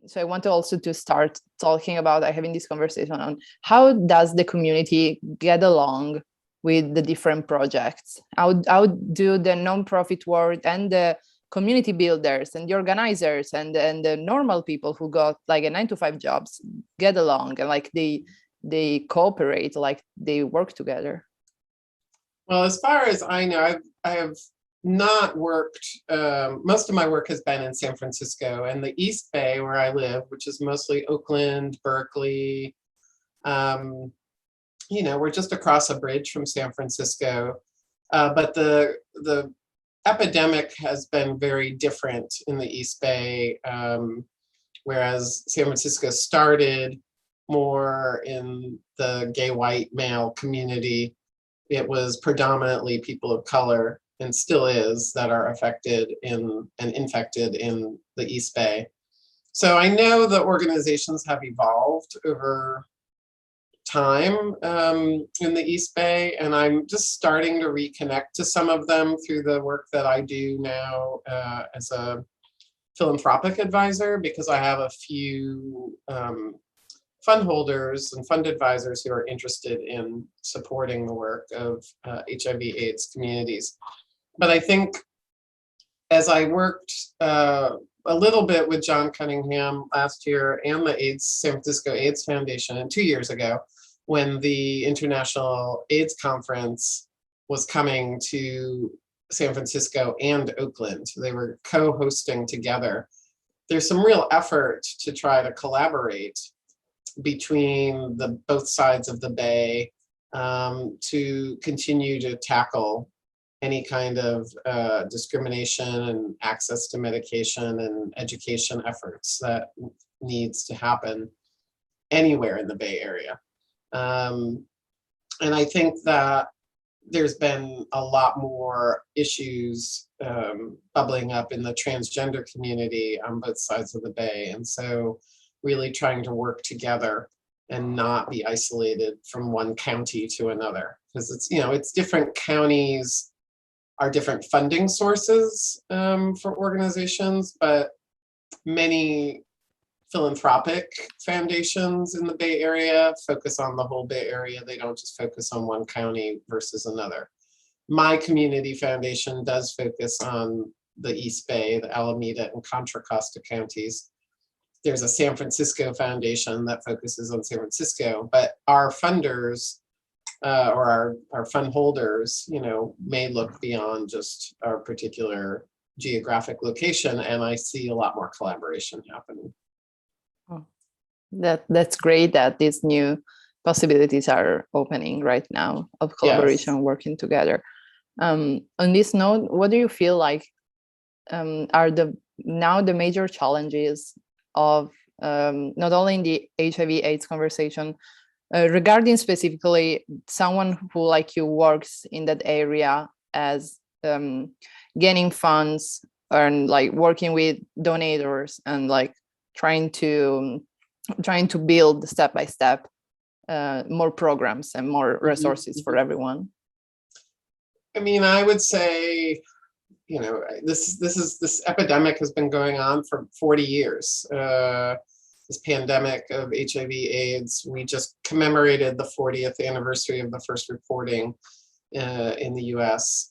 so I want to also to start talking about, having this conversation on how does the community get along with the different projects? How do the nonprofit world and the community builders and the organizers and the normal people who got like a 9-to-5 jobs get along, and like they cooperate, like they work together? Well, as far as I know, I have not worked, most of my work has been in San Francisco and the East Bay where I live, which is mostly Oakland, Berkeley. You know, we're just across a bridge from San Francisco, but the epidemic has been very different in the East Bay, whereas San Francisco started more in the gay white male community. It was predominantly people of color, and still is, that are affected and infected in the East Bay. So I know the organizations have evolved over time in the East Bay, and I'm just starting to reconnect to some of them through the work that I do now as a philanthropic advisor, because I have a few fund holders and fund advisors who are interested in supporting the work of HIV/AIDS communities. But I think as I worked a little bit with John Cunningham last year and the San Francisco AIDS Foundation, and 2 years ago, when the International AIDS Conference was coming to San Francisco and Oakland, they were co-hosting together. There's some real effort to try to collaborate between both sides of the Bay to continue to tackle any kind of discrimination and access to medication and education efforts that needs to happen anywhere in the Bay Area. And I think that there's been a lot more issues bubbling up in the transgender community on both sides of the Bay. And so really trying to work together and not be isolated from one county to another, because it's, you know, it's different counties are different funding sources for organizations, but many philanthropic foundations in the Bay Area focus on the whole Bay Area. They don't just focus on one county versus another. My community foundation does focus on the East Bay, the Alameda and Contra Costa counties. There's a San Francisco foundation that focuses on San Francisco, but our funders or our fund holders, you know, may look beyond just our particular geographic location, and I see a lot more collaboration happening. Oh, that's great that these new possibilities are opening right now of collaboration, yes, working together. On this note, what do you feel like are the major challenges of not only in the HIV/AIDS conversation, regarding specifically someone who like you works in that area as gaining funds and like working with donors and like trying to build step by step more programs and more resources for everyone? I mean, I would say, you know, this epidemic has been going on for 40 years. This pandemic of HIV/AIDS, we just commemorated the 40th anniversary of the first reporting in the US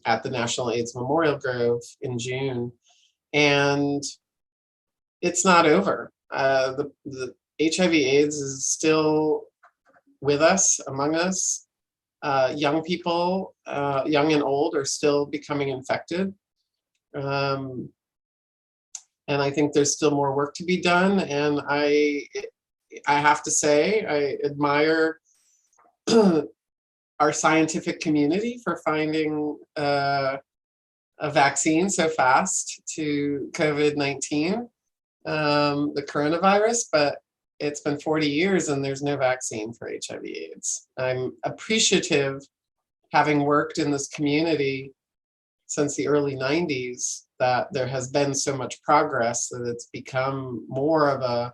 at the National AIDS Memorial Grove in June. And it's not over. The HIV/AIDS is still with us, among us. Young people, young and old, are still becoming infected. And I think there's still more work to be done. And I have to say, I admire our scientific community for finding a vaccine so fast to COVID-19, the coronavirus, but it's been 40 years and there's no vaccine for HIV/AIDS. I'm appreciative, having worked in this community since the early 90s, that there has been so much progress that it's become more of a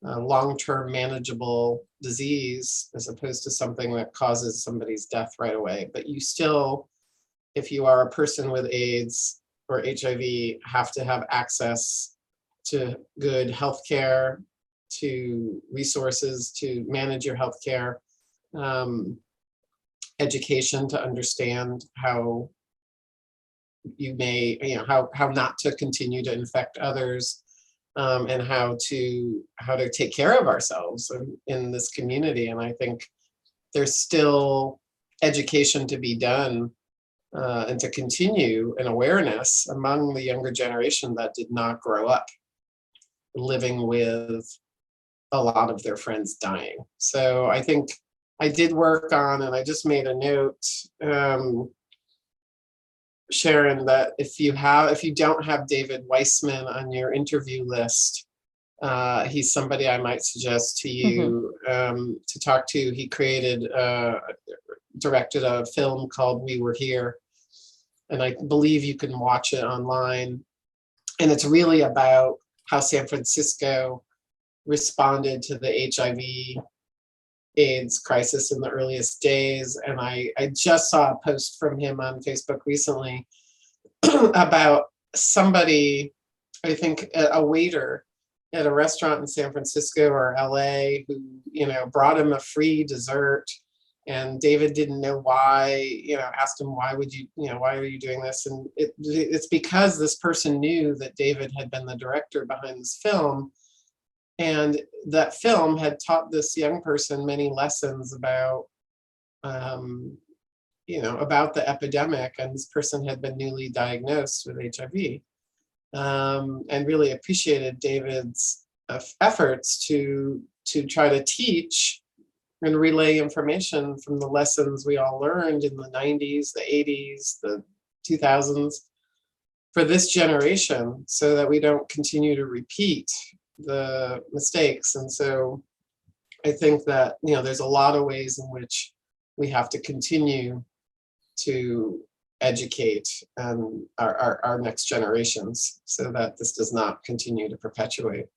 long-term manageable disease as opposed to something that causes somebody's death right away. But you still, if you are a person with AIDS or HIV, have to have access to good healthcare, to resources to manage your healthcare, education to understand how you may, how not to continue to infect others, and how to take care of ourselves in this community. And I think there's still education to be done, and to continue an awareness among the younger generation that did not grow up living with a lot of their friends dying. So I think I did work on, and I just made a note, Sharon, that if you don't have David Weissman on your interview list, he's somebody I might suggest to you to talk to. He directed a film called We Were Here, and I believe you can watch it online. And it's really about how San Francisco responded to the HIV/AIDS crisis in the earliest days. And I just saw a post from him on Facebook recently about somebody, I think a waiter at a restaurant in San Francisco or LA who, brought him a free dessert. And David didn't know why, asked him, why are you doing this? And it's because this person knew that David had been the director behind this film. And that film had taught this young person many lessons about, about the epidemic. And this person had been newly diagnosed with HIV, and really appreciated David's efforts to try to teach and relay information from the lessons we all learned in the 90s, the 80s, the 2000s for this generation, so that we don't continue to repeat the mistakes. And so I think that, there's a lot of ways in which we have to continue to educate our next generations so that this does not continue to perpetuate.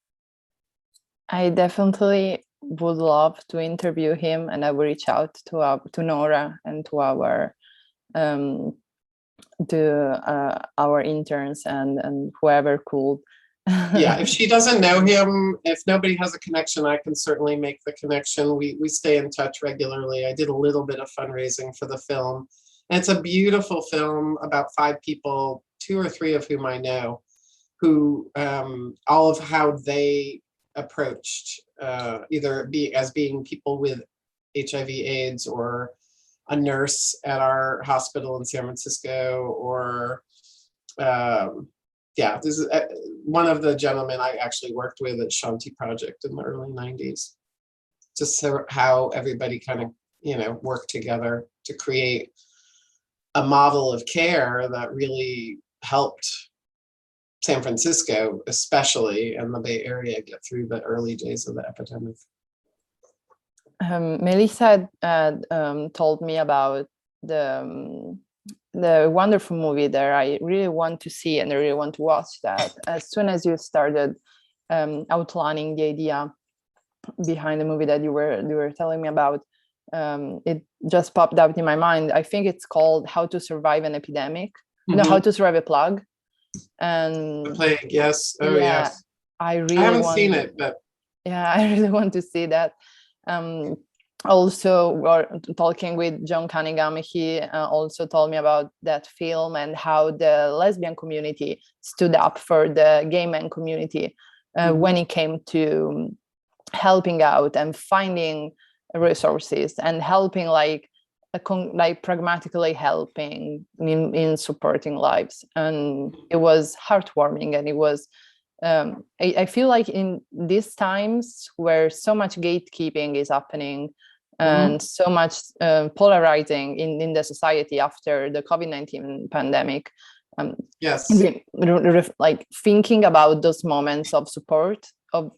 I definitely would love to interview him, and I will reach out to Nora and to our interns and whoever could. Yeah, if she doesn't know him, if nobody has a connection, I can certainly make the connection. We stay in touch regularly. I did a little bit of fundraising for the film. And it's a beautiful film about 5 people, 2 or 3 of whom I know, who all of how they approached either being people with HIV/AIDS, or a nurse at our hospital in San Francisco, or this is one of the gentlemen I actually worked with at Shanti Project in the early 90s. Just how everybody kind of, worked together to create a model of care that really helped San Francisco, especially, and the Bay Area, get through the early days of the epidemic. Melissa told me about the wonderful movie that I really want to see, and I really want to watch that. As soon as you started outlining the idea behind the movie that you were telling me about, it just popped out in my mind. I think it's called How to Survive an Epidemic. No, How to Survive a Plague. And the plague, yes. Oh, yeah, yes. I haven't seen it, but yeah, I really want to see that. Also, we're talking with John Cunningham. He also told me about that film and how the lesbian community stood up for the gay man community when it came to helping out and finding resources and helping, like pragmatically helping in supporting lives. And it was heartwarming, and it was I feel like in these times where so much gatekeeping is happening and so much polarizing in the society after the COVID-19 pandemic, yes, like thinking about those moments of support, of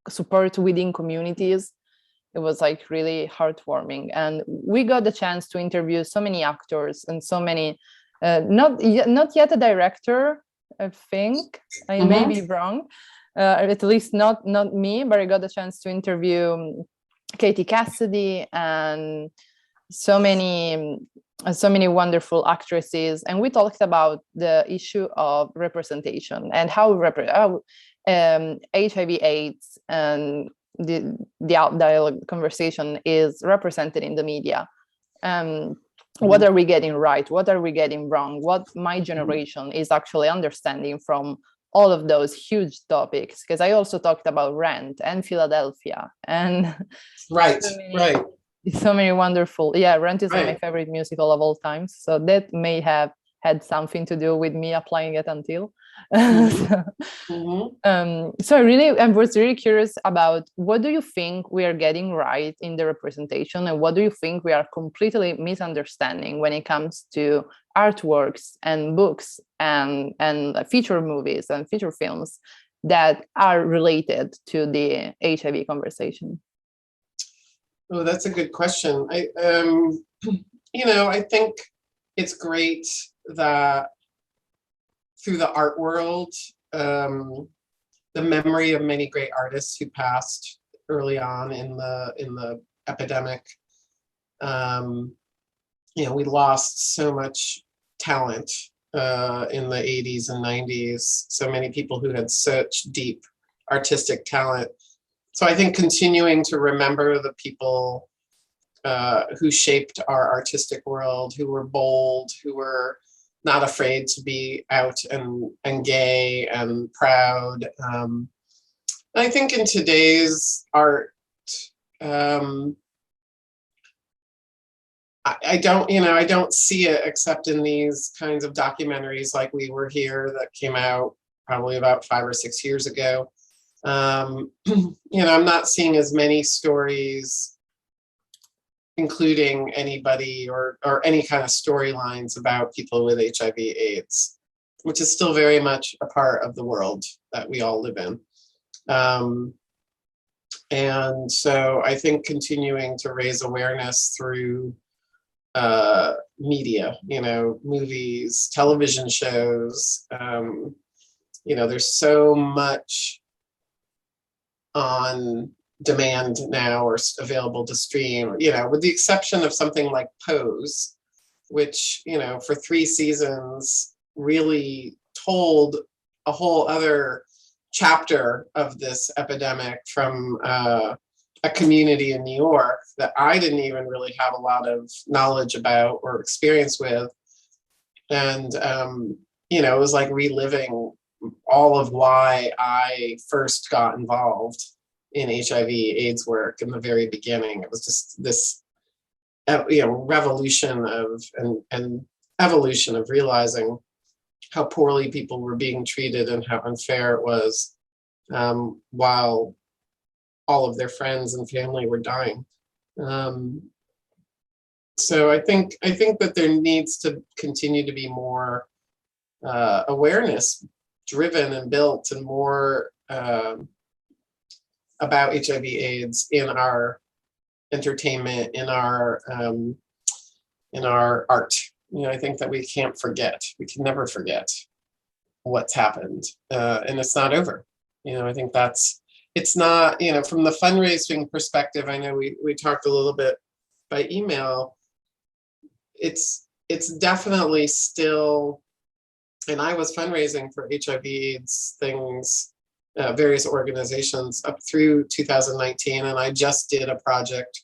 support within communities, it was like really heartwarming. And we got the chance to interview so many actors and so many not yet a director, I think. I may be wrong, at least not me, but I got the chance to interview Katie Cassidy and so many so many wonderful actresses, and we talked about the issue of representation and how HIV/AIDS and the out dialogue conversation is represented in the media. What are we getting right? What are we getting wrong? What my generation is actually understanding from all of those huge topics? Because I also talked about Rent and Philadelphia and so many wonderful. Yeah, Rent is my favorite musical of all time. So that may have had something to do with me applying it until. So I was really curious about, what do you think we are getting right in the representation, and what do you think we are completely misunderstanding when it comes to artworks and books and feature movies and feature films that are related to the HIV conversation? Oh, that's a good question. I think it's great that through the art world, the memory of many great artists who passed early on in the epidemic. We lost so much talent in the 80s and 90s. So many people who had such deep artistic talent. So I think continuing to remember the people who shaped our artistic world, who were bold, who were not afraid to be out and gay and proud. I think in today's art, I don't see it except in these kinds of documentaries like We Were Here that came out probably about 5 or 6 years ago. I'm not seeing as many stories including anybody or any kind of storylines about people with HIV/AIDS, which is still very much a part of the world that we all live in. And so I think continuing to raise awareness through media, movies, television shows, there's so much on demand now or available to stream, with the exception of something like Pose, which, for 3 seasons really told a whole other chapter of this epidemic from a community in New York that I didn't even really have a lot of knowledge about or experience with. And, it was like reliving all of why I first got involved in HIV/AIDS work in the very beginning. It was just this, revolution of and evolution of realizing how poorly people were being treated and how unfair it was, while all of their friends and family were dying. So I think that there needs to continue to be more awareness driven and built, and more about HIV/AIDS in our entertainment, in our art. I think that we can't forget. We can never forget what's happened, and it's not over. I think it's not. From the fundraising perspective, I know we talked a little bit by email. It's definitely still, and I was fundraising for HIV/AIDS things. Various organizations up through 2019, and I just did a project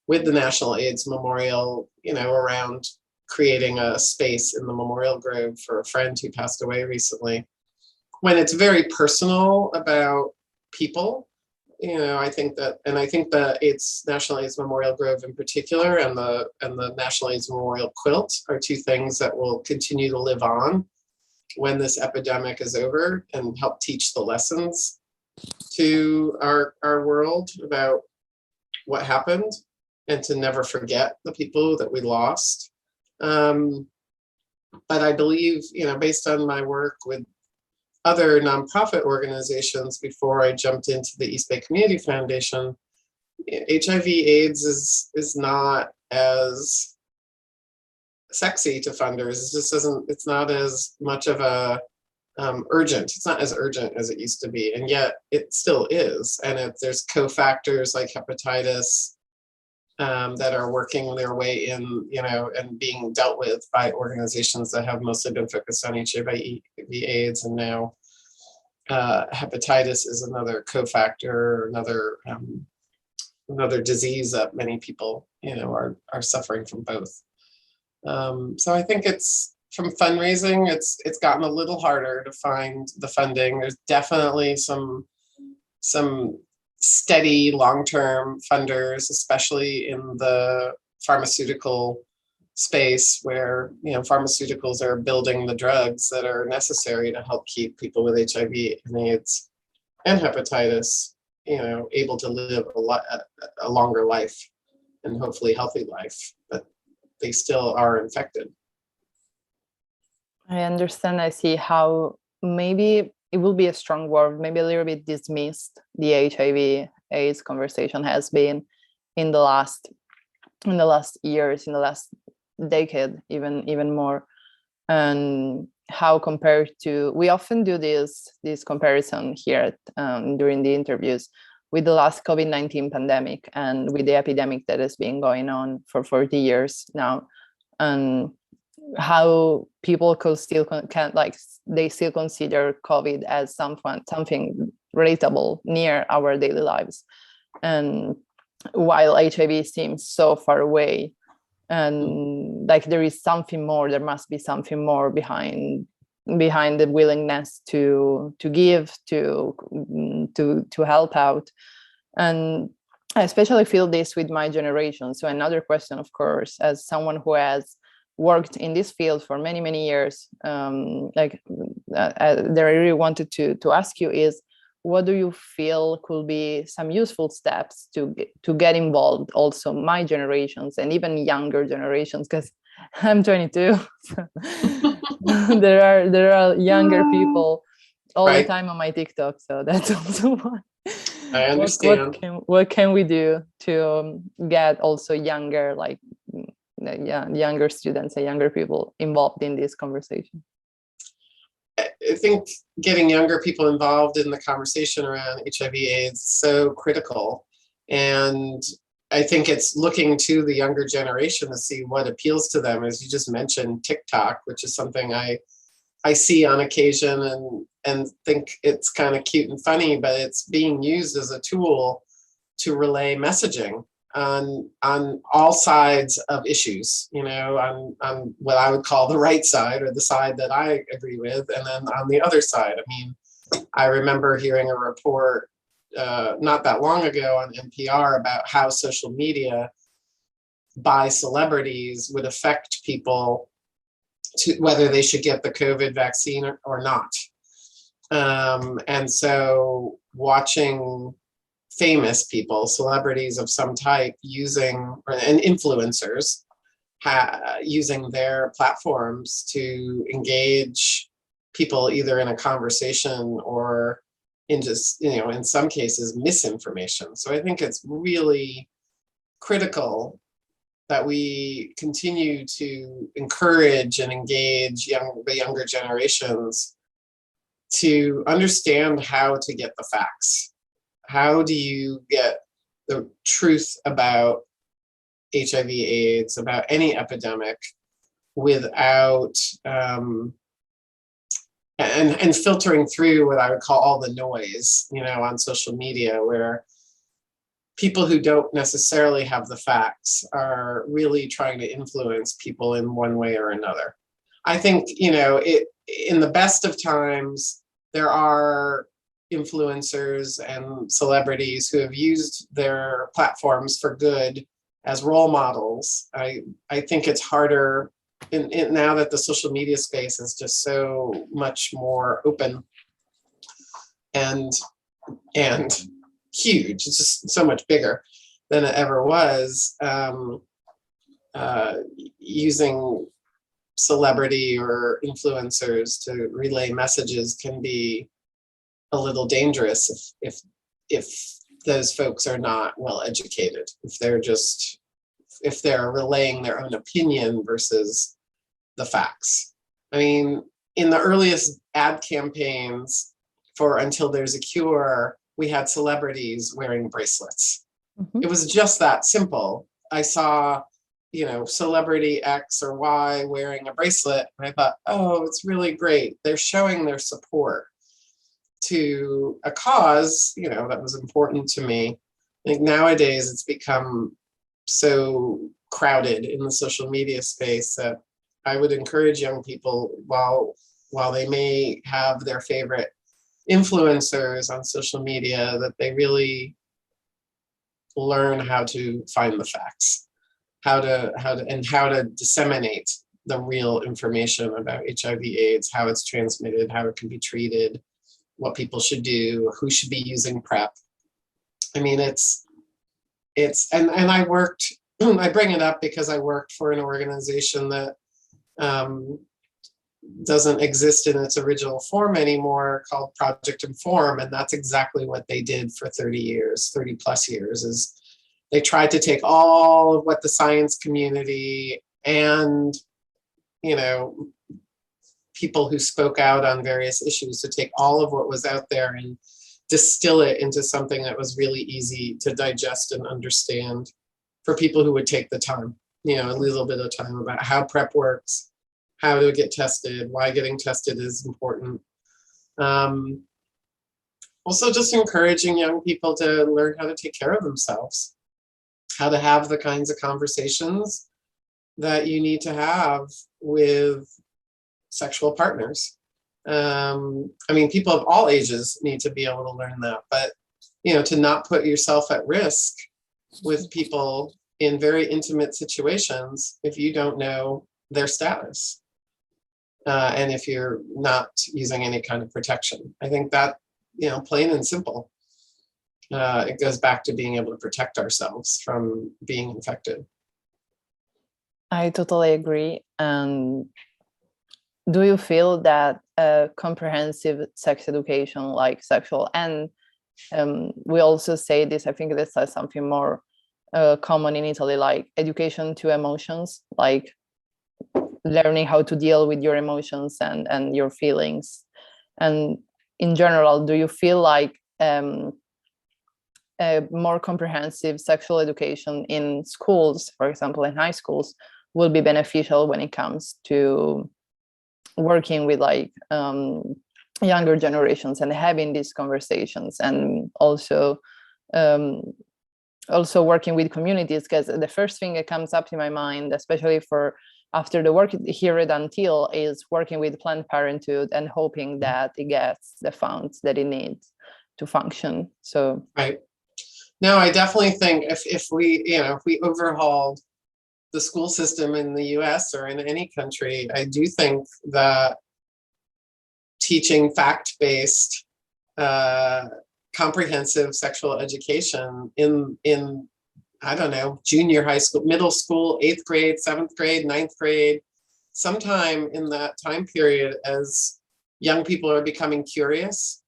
with the National AIDS Memorial, around creating a space in the Memorial Grove for a friend who passed away recently. When it's very personal about people, I think that National AIDS Memorial Grove in particular, and the National AIDS Memorial Quilt are 2 things that will continue to live on when this epidemic is over, and help teach the lessons to our world about what happened, and to never forget the people that we lost. But I believe, based on my work with other nonprofit organizations before I jumped into the East Bay Community Foundation, HIV/AIDS is not as sexy to funders. It just doesn't. It's not as much of a urgent. It's not as urgent as it used to be, and yet it still is. And there's cofactors like hepatitis that are working their way in, and being dealt with by organizations that have mostly been focused on HIV/AIDS, and now hepatitis is another cofactor, another disease that many people, are suffering from both. So I think from fundraising, it's gotten a little harder to find the funding. There's definitely some steady long-term funders, especially in the pharmaceutical space, where pharmaceuticals are building the drugs that are necessary to help keep people with HIV and AIDS and hepatitis, able to live a longer life and hopefully healthy life, but they still are infected. I understand. I see how maybe it will be a strong word, maybe a little bit dismissed the HIV/AIDS conversation has been in the last years, in the last decade, even more. And how compared to, we often do this comparison here during the interviews with the last COVID-19 pandemic and with the epidemic that has been going on for 40 years now, and how people they still consider COVID as something relatable near our daily lives, and while HIV seems so far away, and there is something more. There must be something more behind the willingness to give, to help out. And I especially feel this with my generation. So another question, of course, as someone who has worked in this field for many years, that I really wanted to ask you is, what do you feel could be some useful steps to get involved, also my generations and even younger generations, because I'm 22, so there are younger people all the time on my TikTok, so that's also one. I understand. What can we do to get also younger, younger students and younger people involved in this conversation? I think getting younger people involved in the conversation around HIV/AIDS is so critical. And I think it's looking to the younger generation to see what appeals to them. As you just mentioned, TikTok, which is something I see on occasion and think it's kind of cute and funny, but it's being used as a tool to relay messaging on all sides of issues, on what I would call the right side, or the side that I agree with, and then on the other side. I mean, I remember hearing a report not that long ago on NPR about how social media by celebrities would affect people to whether they should get the COVID vaccine or not. And so watching famous people, celebrities of some type, and influencers using their platforms to engage people either in a conversation or in just, in some cases, misinformation. So I think it's really critical that we continue to encourage and engage the younger generations to understand how to get the facts. How do you get the truth about HIV/AIDS, about any epidemic, without and filtering through what I would call all the noise, on social media, where people who don't necessarily have the facts are really trying to influence people in one way or another. I think, in the best of times, there are influencers and celebrities who have used their platforms for good as role models. I think it's harder now that the social media space is just so much more open and huge. It's just so much bigger than it ever was. Using celebrity or influencers to relay messages can be a little dangerous if those folks are not well educated, if they're relaying their own opinion versus the facts. I mean, in the earliest ad campaigns for Until There's a Cure, we had celebrities wearing bracelets. Mm-hmm. It was just that simple. I saw, celebrity X or Y wearing a bracelet, and I thought, oh, it's really great. They're showing their support to a cause, that was important to me. I think nowadays it's become so crowded in the social media space that I would encourage young people, while they may have their favorite influencers on social media, that they really learn how to find the facts, how to disseminate the real information about HIV/AIDS, how it's transmitted, how it can be treated, what people should do, who should be using PrEP. I mean, and I worked, I bring it up because I worked for an organization that doesn't exist in its original form anymore, called Project Inform, and that's exactly what they did for 30 plus years, is they tried to take all of what the science community and, people who spoke out on various issues, to take all of what was out there and distill it into something that was really easy to digest and understand for people who would take the time, a little bit of time, about how PrEP works, how to get tested, why getting tested is important. Also just encouraging young people to learn how to take care of themselves, how to have the kinds of conversations that you need to have with sexual partners. People of all ages need to be able to learn that, but, to not put yourself at risk with people in very intimate situations if you don't know their status. And if you're not using any kind of protection. I think that, plain and simple, it goes back to being able to protect ourselves from being infected. I totally agree. Do you feel that comprehensive sex education, like sexual, and we also say this, I think this is something more common in Italy, like education to emotions, like learning how to deal with your emotions and your feelings. And in general, do you feel like a more comprehensive sexual education in schools, for example, in high schools, will be beneficial when it comes to working with younger generations and having these conversations, and also working with communities? Because the first thing that comes up in my mind, especially for after the work here at Until, is working with Planned Parenthood and hoping that it gets the funds that it needs to function. So right. No, I definitely think if we overhauled the school system in the US or in any country, I do think that teaching fact-based, comprehensive sexual education in I don't know, junior high school, middle school, 8th grade, 7th grade, 9th grade, sometime in that time period, as young people are becoming curious,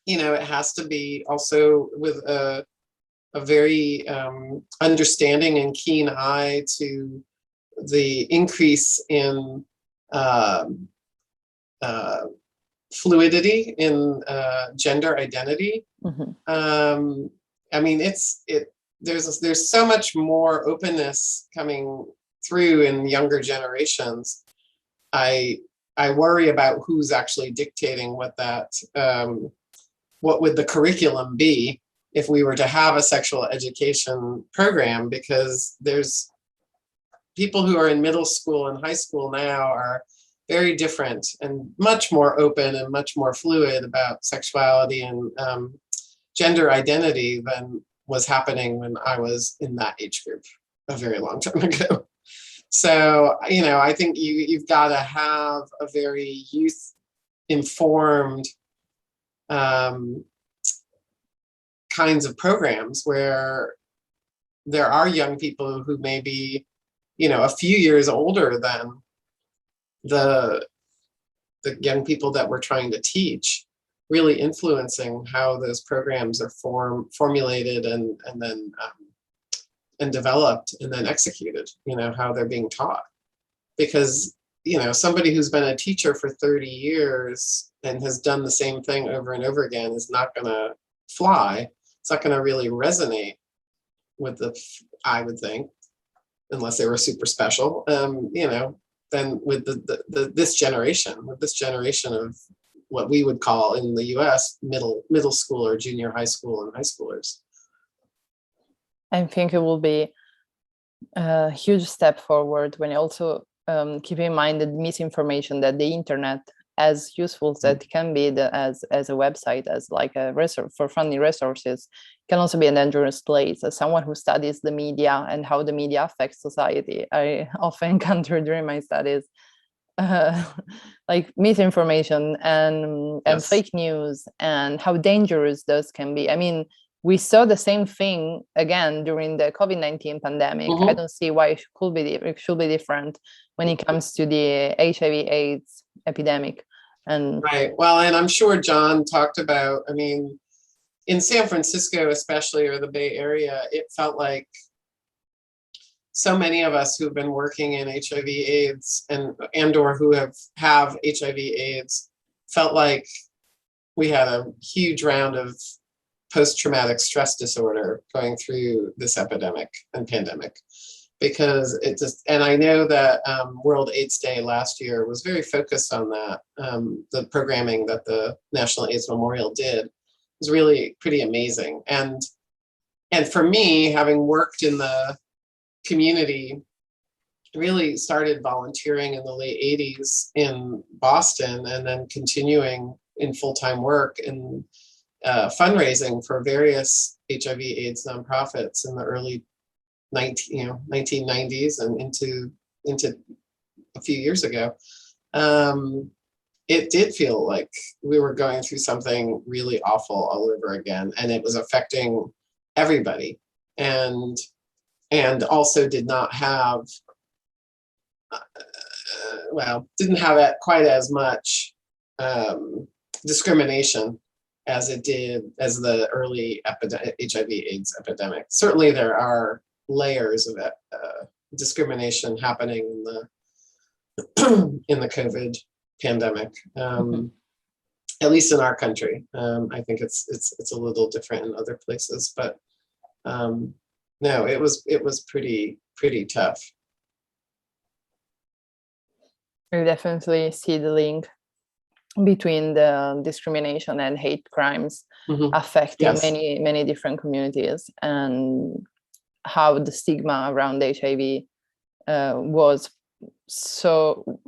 it has to be also with a very understanding and keen eye to the increase in fluidity in gender identity. Mm-hmm. There's so much more openness coming through in younger generations. I worry about who's actually dictating what would the curriculum be if we were to have a sexual education program, because there's people who are in middle school and high school now are very different and much more open and much more fluid about sexuality and gender identity than was happening when I was in that age group a very long time ago. So, I think you've got to have a very youth-informed kinds of programs where there are young people who may be, a few years older than the young people that we're trying to teach, really influencing how those programs are formulated and then and developed and then executed, how they're being taught. Because, somebody who's been a teacher for 30 years and has done the same thing over and over again is not going to fly. It's not going to really resonate with I would think, unless they were super special, you know, than with this generation of what we would call in the US middle school or junior high school and high schoolers. I think it will be a huge step forward when you also keep in mind the misinformation that the internet, as useful as it can be as a website, as like a resource for funding resources, can also be a dangerous place. As someone who studies the media and how the media affects society, I often encounter during my studies like misinformation and fake news, and how dangerous those can be. I mean, we saw the same thing again during the COVID-19 pandemic. I don't see why it should be different when it comes to the HIV/AIDS epidemic. And right. Well, and I'm sure John talked about, I mean, in San Francisco, especially, or the Bay Area, it felt like so many of us who've been working in HIV/AIDS and or who have HIV/AIDS felt like we had a huge round of post-traumatic stress disorder going through this epidemic and pandemic, because it just, and I know that World AIDS Day last year was very focused on that. The programming that the National AIDS Memorial did was really pretty amazing. And for me, having worked in the community, really started volunteering in the late 80s in Boston, and then continuing in full-time work in fundraising for various HIV/AIDS nonprofits in the early 1990s and into a few years ago. It did feel like we were going through something really awful all over again, and it was affecting everybody, and also did not have didn't have quite as much discrimination as it did as the early HIV/AIDS epidemic. Certainly there are layers of discrimination happening in the in the COVID pandemic, at least in our country. I think it's a little different in other places, but no, it was pretty tough. I definitely see the link between the discrimination and hate crimes affecting many different communities, and how the stigma around HIV was so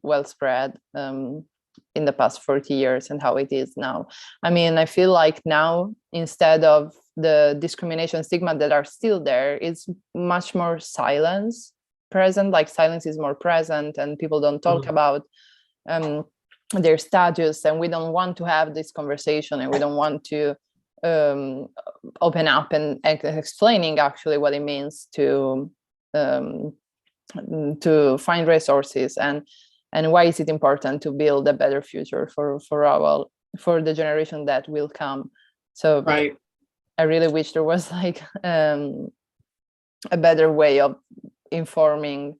well spread in the past 40 years, and how it is now. I mean, I feel like now, instead of the discrimination stigma that are still there, it's much more silence present. Like, silence is more present, and people don't talk about their status, and we don't want to have this conversation, and we don't want to open up and explaining actually what it means to find resources, and why is it important to build a better future for the generation that will come. So right. I really wish there was like a better way of informing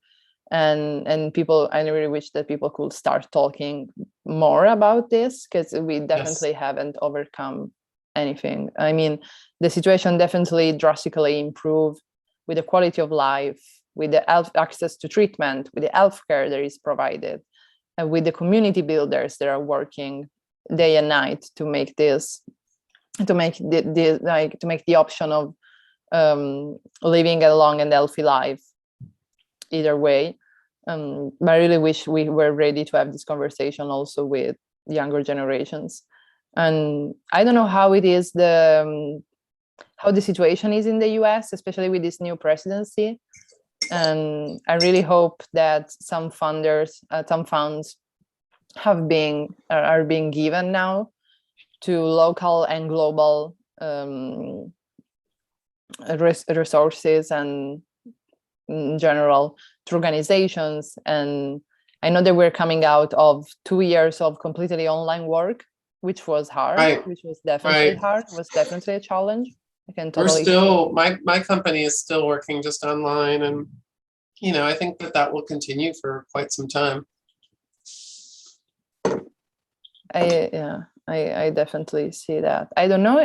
and people. I really wish that people could start talking more about this, because we definitely haven't overcome anything. I mean, the situation definitely drastically improved with the quality of life, with the access to treatment, with the healthcare that is provided, and with the community builders that are working day and night to make this, to make the option of living a long and healthy life either way. But I really wish we were ready to have this conversation also with younger generations. And I don't know how it is how the situation is in the US, especially with this new presidency. And I really hope that some funds are being given now to local and global resources, and in general to organizations. And I know that we're coming out of 2 years of completely online work, which was hard, which was definitely hard, was definitely a challenge. I can totally. We're still, my company is still working just online, and I think that will continue for quite some time. I definitely see that. I don't know,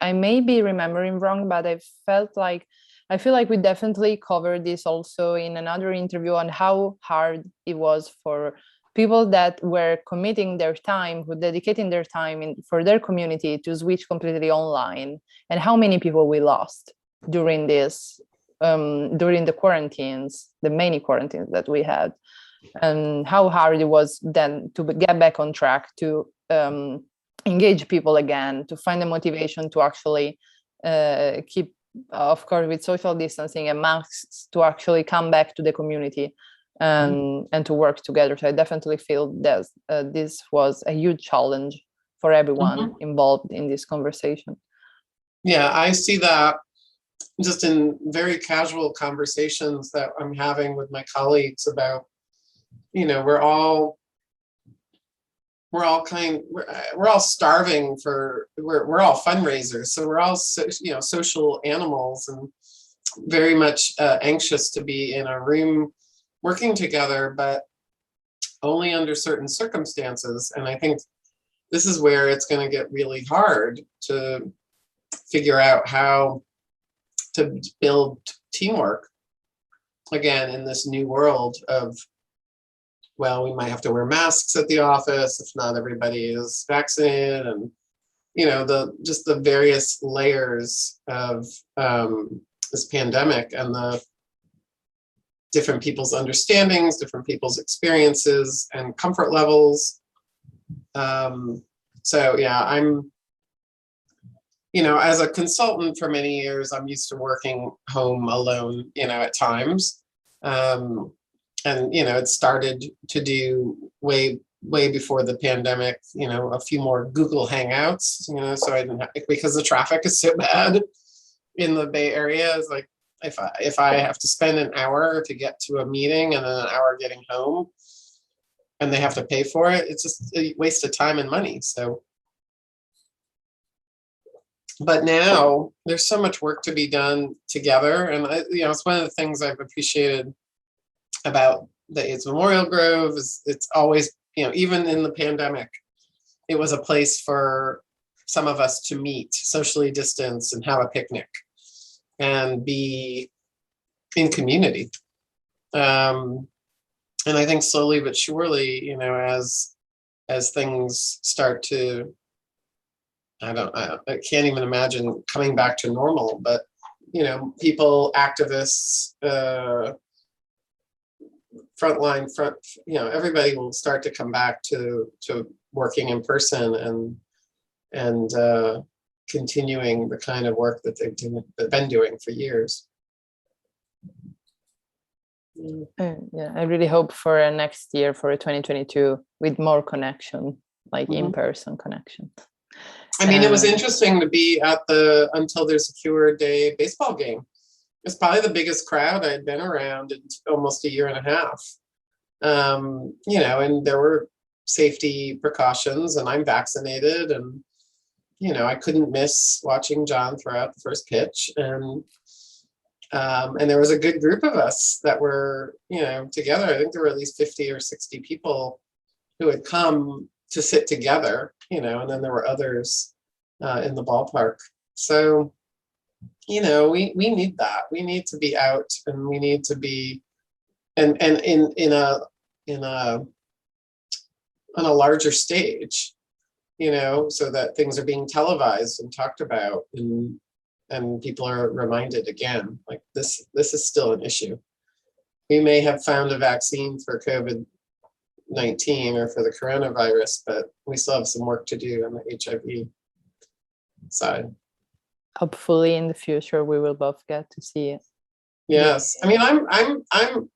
I may be remembering wrong, but I felt like I feel like we definitely covered this also in another interview on how hard it was for people that were committing their time, who dedicating their time for their community to switch completely online, and how many people we lost during this, during the quarantines, the many quarantines that we had, and how hard it was then to get back on track, to engage people again, to find the motivation to actually keep, of course, with social distancing and masks, to actually come back to the community and to work together. So I definitely feel that this was a huge challenge for everyone involved in this conversation. Yeah, I see that just in very casual conversations that I'm having with my colleagues about, we're all starving for, we're all fundraisers. So we're all, social animals, and very much anxious to be in a room working together, but only under certain circumstances. And I think this is where it's going to get really hard to figure out how to build teamwork again in this new world of, well, we might have to wear masks at the office if not everybody is vaccinated, and the various layers of this pandemic, and the different people's understandings, different people's experiences and comfort levels. So yeah, I'm, as a consultant for many years, I'm used to working home alone, at times. And, it started to do way before the pandemic, a few more Google Hangouts, so I didn't have, because the traffic is so bad in the Bay Area. It's like, if I have to spend an hour to get to a meeting and then an hour getting home, and they have to pay for it, it's just a waste of time and money. So, but now there's so much work to be done together. And it's one of the things I've appreciated about the AIDS Memorial Grove is it's always, even in the pandemic, it was a place for some of us to meet, socially distance, and have a picnic and be in community. And I think slowly but surely, as things start to, I can't even imagine coming back to normal, but, people, activists, everybody will start to come back to working in person and continuing the kind of work that they've been doing for years. Yeah, I really hope for next year, for 2022, with more connection, like in-person connection. I mean, it was interesting to be at the Until There's a Cure Day baseball game. It's probably the biggest crowd I'd been around in almost a year and a half. And there were safety precautions, and I'm vaccinated, and I couldn't miss watching John throw out the first pitch, and there was a good group of us that were, together. I think there were at least 50 or 60 people who had come to sit together, and then there were others in the ballpark. So, we need that. We need to be out, and we need to be, and on a larger stage, so that things are being televised and talked about, and people are reminded again, like this is still an issue. We may have found a vaccine for COVID-19 or for the coronavirus, but we still have some work to do on the HIV side. Hopefully in the future we will both get to see it. Yes. I mean, I'm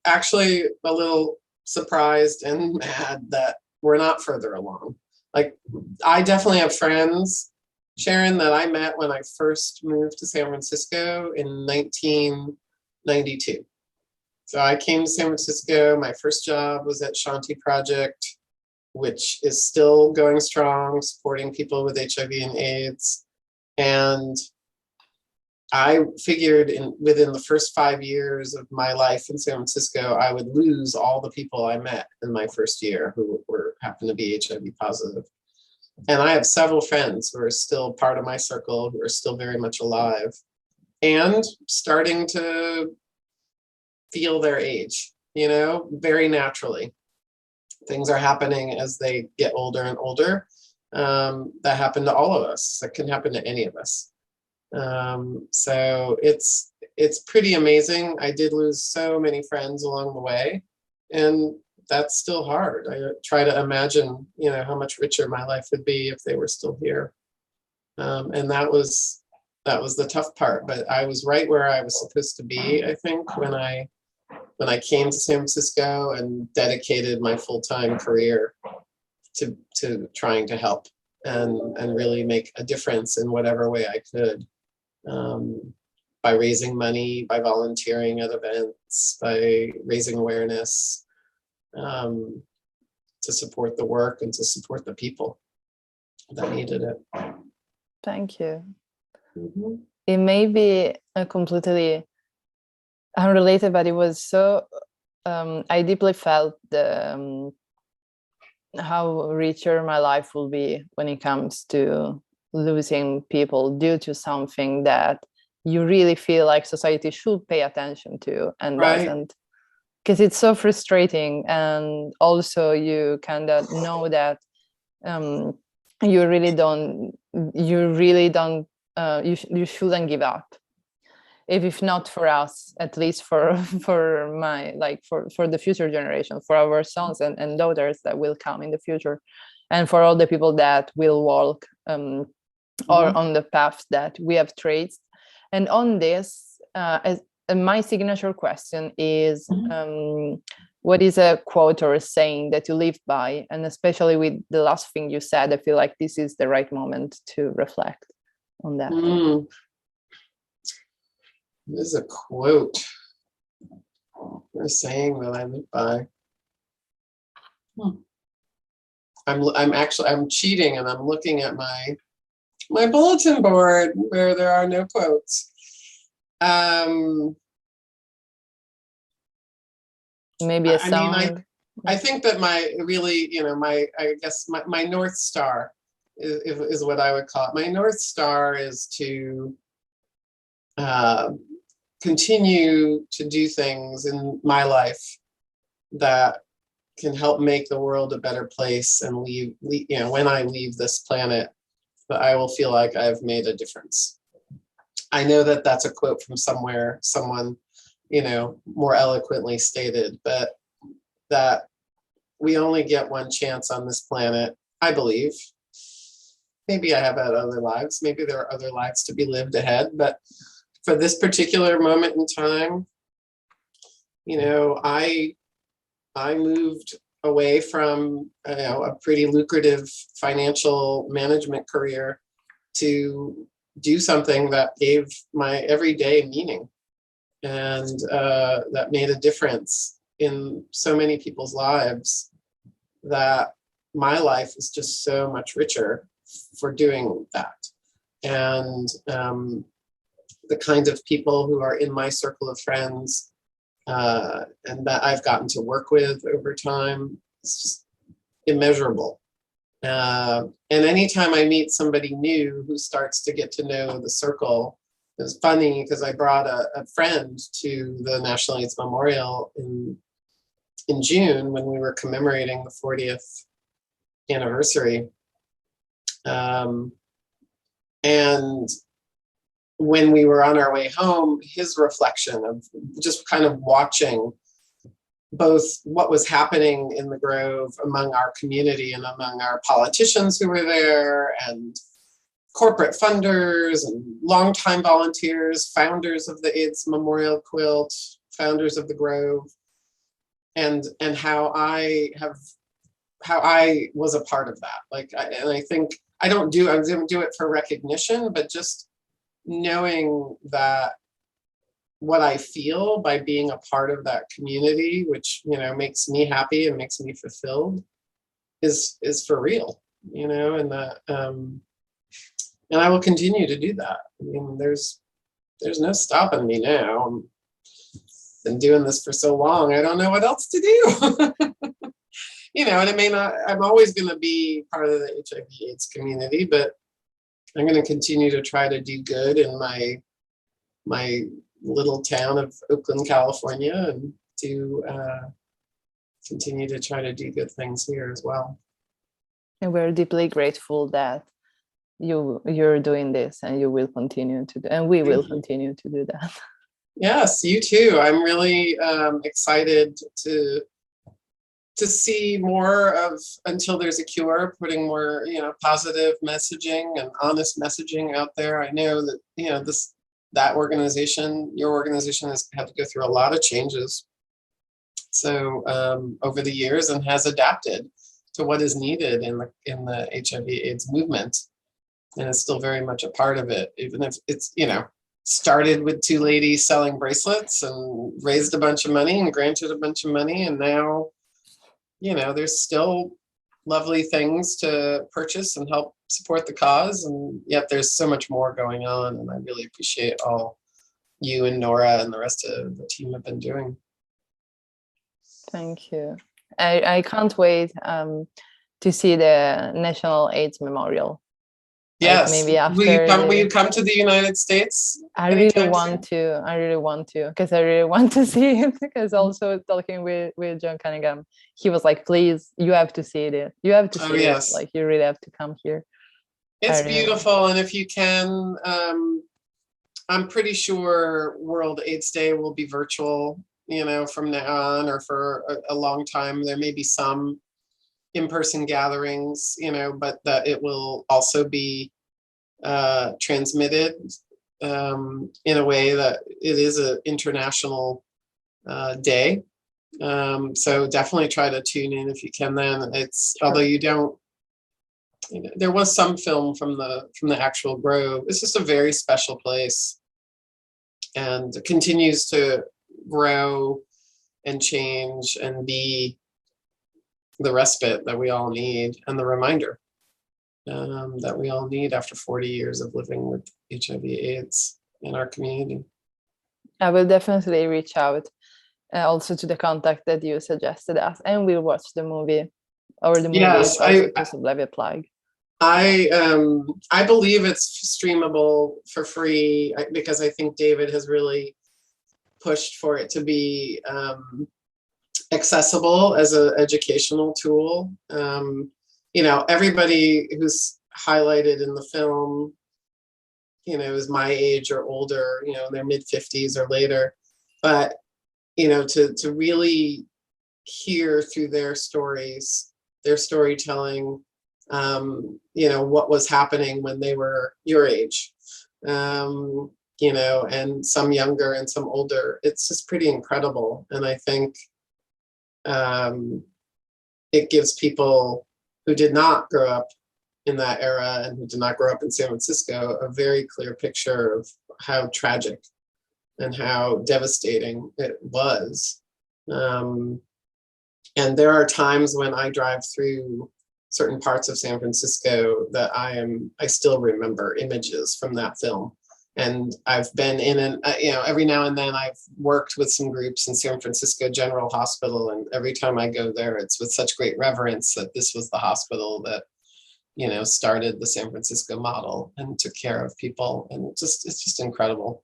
actually a little surprised and mad that we're not further along. Like, I definitely have friends, Sharon, that I met when I first moved to San Francisco in 1992. So I came to San Francisco. My first job was at Shanti Project, which is still going strong, supporting people with HIV and AIDS. And I figured within the first 5 years of my life in San Francisco, I would lose all the people I met in my first year who happened to be HIV positive. And I have several friends who are still part of my circle, who are still very much alive. and starting to feel their age, very naturally. Things are happening as they get older and older. That happen to all of us. That can happen to any of us. So it's pretty amazing. I did lose so many friends along the way, and that's still hard. I try to imagine, how much richer my life would be if they were still here. And that was the tough part. But I was right where I was supposed to be, I think, when I came to San Francisco and dedicated my full-time career to trying to help and really make a difference in whatever way I could, by raising money, by volunteering at events, by raising awareness, to support the work and to support the people that needed it. Thank you. Mm-hmm. It may be a completely unrelated, but it was so, I deeply felt how richer my life will be when it comes to losing people due to something that you really feel like society should pay attention to and doesn't, because it's so frustrating. And also you kind of know that you shouldn't give up. If not for us, at least for the future generation, for our sons and daughters that will come in the future, and for all the people that will walk or on the path that we have traced. And on this, my signature question is, what is a quote or a saying that you live by? And especially with the last thing you said, I feel like this is the right moment to reflect on that. This is a quote, or a saying that I live by. I'm cheating, and I'm looking at my bulletin board where there are no quotes. Maybe a song. I think that my North Star is what I would call it. My North Star is to continue to do things in my life that can help make the world a better place, and when I leave this planet, that I will feel like I've made a difference. I know that that's a quote from somewhere, someone, more eloquently stated, but that we only get one chance on this planet, I believe. Maybe I have had other lives. Maybe there are other lives to be lived ahead, but for this particular moment in time, I moved away from a pretty lucrative financial management career to do something that gave my everyday meaning, and that made a difference in so many people's lives, that my life is just so much richer for doing that. And the kinds of people who are in my circle of friends and that I've gotten to work with over time, it's just immeasurable. And anytime I meet somebody new who starts to get to know the circle, it's funny because I brought a friend to the National AIDS Memorial in June when we were commemorating the 40th anniversary. And when we were on our way home, his reflection of just kind of watching both what was happening in the Grove among our community and among our politicians who were there, and corporate funders and longtime volunteers, founders of the AIDS Memorial Quilt, founders of the Grove, and how I was a part of that. I think I don't do it for recognition, but just knowing that what I feel by being a part of that community, which makes me happy and makes me fulfilled, is for real, and that and I will continue to do that. I mean, there's no stopping me now. I've been doing this for so long, I don't know what else to do. And it may not, I'm always going to be part of the HIV/AIDS community, but I'm going to continue to try to do good in my my little town of Oakland, California, and to continue to try to do good things here as well. And we're deeply grateful that you're doing this, and you will continue to do, and we will continue to do that. Yes, you too. I'm really excited to see more of Until There's a Cure, putting more, positive messaging and honest messaging out there. I know that, that organization, your organization, has had to go through a lot of changes. So over the years, and has adapted to what is needed in the HIV/AIDS movement, and is still very much a part of it, even if it's, started with two ladies selling bracelets and raised a bunch of money and granted a bunch of money, and now, there's still lovely things to purchase and help support the cause, and yet there's so much more going on, and I really appreciate all you and Nora and the rest of the team have been doing. Thank you. I can't wait to see the National AIDS Memorial. Yes. Like maybe after. Will you come to the United States? I really want to, because I really want to see it. Because also talking with John Cunningham, he was like, "Please, you have to see it. You have to see it. Like, you really have to come here." It's beautiful, and if you can, I'm pretty sure World AIDS Day will be virtual, from now on, or for a long time. There may be some in-person gatherings, but that it will also be transmitted in a way that it is an international day. So definitely try to tune in if you can. Then although you don't, there was some film from the actual Grove. It's just a very special place, and it continues to grow and change and be the respite that we all need, and the reminder that we all need after 40 years of living with HIV/AIDS in our community. I will definitely reach out also to the contact that you suggested us, and we'll watch the movie, or the movie is also possibly a plug. I believe it's streamable for free, because I think David has really pushed for it to be accessible as an educational tool. Everybody who's highlighted in the film, is my age or older, in their mid-50s or later. But, to really hear through their stories, their storytelling, what was happening when they were your age, and some younger and some older. It's just pretty incredible. And I think it gives people who did not grow up in that era and who did not grow up in San Francisco a very clear picture of how tragic and how devastating it was. And there are times when I drive through certain parts of San Francisco that I still remember images from that film. And I've been in every now and then I've worked with some groups in San Francisco General Hospital, and every time I go there, it's with such great reverence that this was the hospital that, started the San Francisco model and took care of people. And it's just incredible.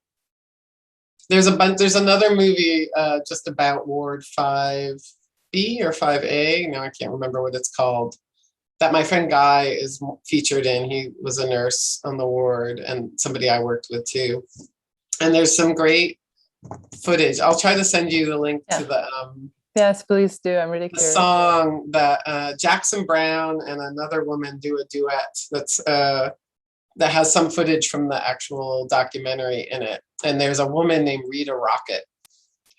There's another movie just about Ward 5B or 5A. Now I can't remember what it's called, that my friend Guy is featured in. He was a nurse on the ward, and somebody I worked with too. And there's some great footage. I'll try to send you the link to the yes, please do. I'm really curious. Song that Jackson Brown and another woman do a duet that has some footage from the actual documentary in it. And there's a woman named Rita Rocket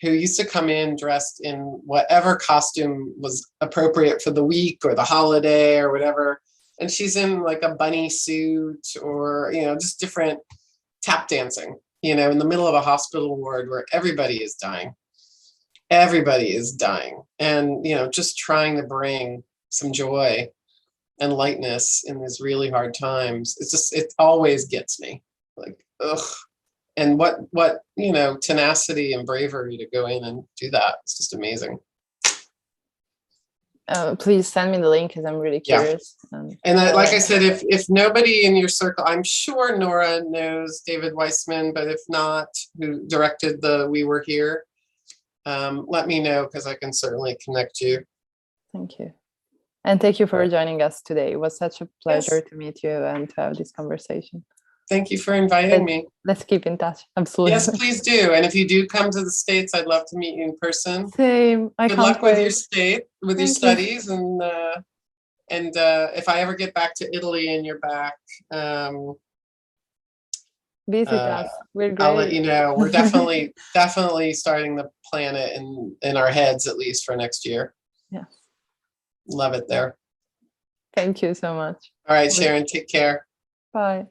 who used to come in dressed in whatever costume was appropriate for the week or the holiday or whatever. And she's in like a bunny suit or, just different tap dancing, in the middle of a hospital ward where everybody is dying. Everybody is dying. And, just trying to bring some joy and lightness in these really hard times. It always gets me like, ugh. And what tenacity and bravery to go in and do that. It's just amazing. please send me the link because I'm really curious. And like I said, if nobody in your circle, I'm sure Nora knows David Weissman, but if not, who directed the We Were Here, let me know because I can certainly connect you. Thank you. And thank you for joining us today. It was such a pleasure to meet you and to have this conversation. Thank you for inviting me. Let's keep in touch. Absolutely. Yes, please do. And if you do come to the States, I'd love to meet you in person. Same. Good luck with your studies, and if I ever get back to Italy and you're back, visit us. We're great. I'll let you know. We're definitely starting the plan it in our heads, at least for next year. Yeah. Love it there. Thank you so much. All right, Sharon, take care. Bye.